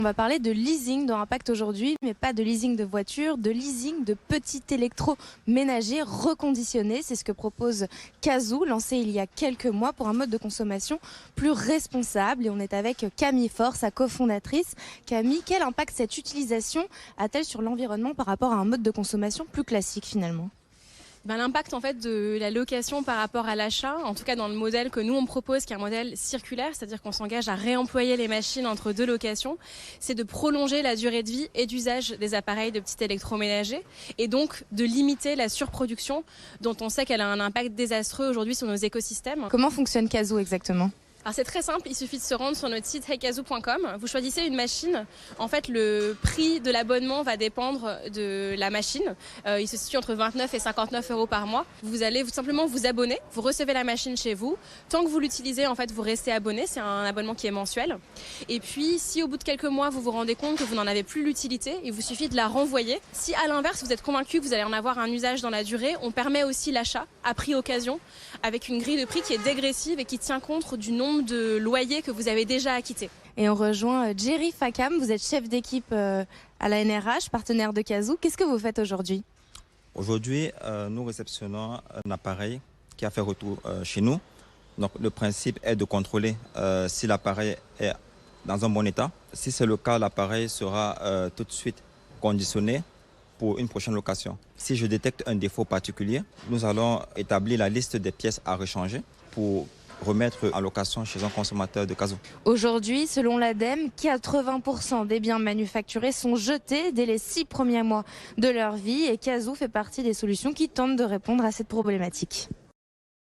On va parler de leasing dans Impact aujourd'hui, mais pas de leasing de voitures, de leasing de petits électroménagers reconditionnés. C'est ce que propose Cazoo, lancé il y a quelques mois pour un mode de consommation plus responsable. Et on est avec Camille Faure, sa cofondatrice. Camille, quel impact cette utilisation a-t-elle sur l'environnement par rapport à un mode de consommation plus classique finalement ? L'impact en fait de la location par rapport à l'achat, en tout cas dans le modèle que nous on propose, qui est un modèle circulaire, c'est-à-dire qu'on s'engage à réemployer les machines entre deux locations, c'est de prolonger la durée de vie et d'usage des appareils de petits électroménagers et donc de limiter la surproduction dont on sait qu'elle a un impact désastreux aujourd'hui sur nos écosystèmes. Comment fonctionne Cazoo exactement ? Alors c'est très simple, il suffit de se rendre sur notre site heycazoo.com. Vous choisissez une machine. En fait, le prix de l'abonnement va dépendre de la machine. Il se situe entre 29 et 59 euros par mois. Vous allez simplement vous abonner. Vous recevez la machine chez vous. Tant que vous l'utilisez, en fait, vous restez abonné. C'est un abonnement qui est mensuel. Et puis, si au bout de quelques mois, vous vous rendez compte que vous n'en avez plus l'utilité, il vous suffit de la renvoyer. Si à l'inverse, vous êtes convaincu que vous allez en avoir un usage dans la durée, on permet aussi l'achat à prix occasion avec une grille de prix qui est dégressive et qui tient compte du nombre de loyers que vous avez déjà acquittés. Et on rejoint Jerry Fakam, vous êtes chef d'équipe à la NRH, partenaire de Cazoo. Qu'est-ce que vous faites aujourd'hui ? Aujourd'hui, nous réceptionnons un appareil qui a fait retour chez nous. Donc, le principe est de contrôler si l'appareil est dans un bon état. Si c'est le cas, l'appareil sera tout de suite conditionné pour une prochaine location. Si je détecte un défaut particulier, nous allons établir la liste des pièces à rechanger pour remettre en location chez un consommateur de Cazoo. Aujourd'hui, selon l'ADEME, 80% des biens manufacturés sont jetés dès les 6 premiers mois de leur vie et Cazoo fait partie des solutions qui tentent de répondre à cette problématique.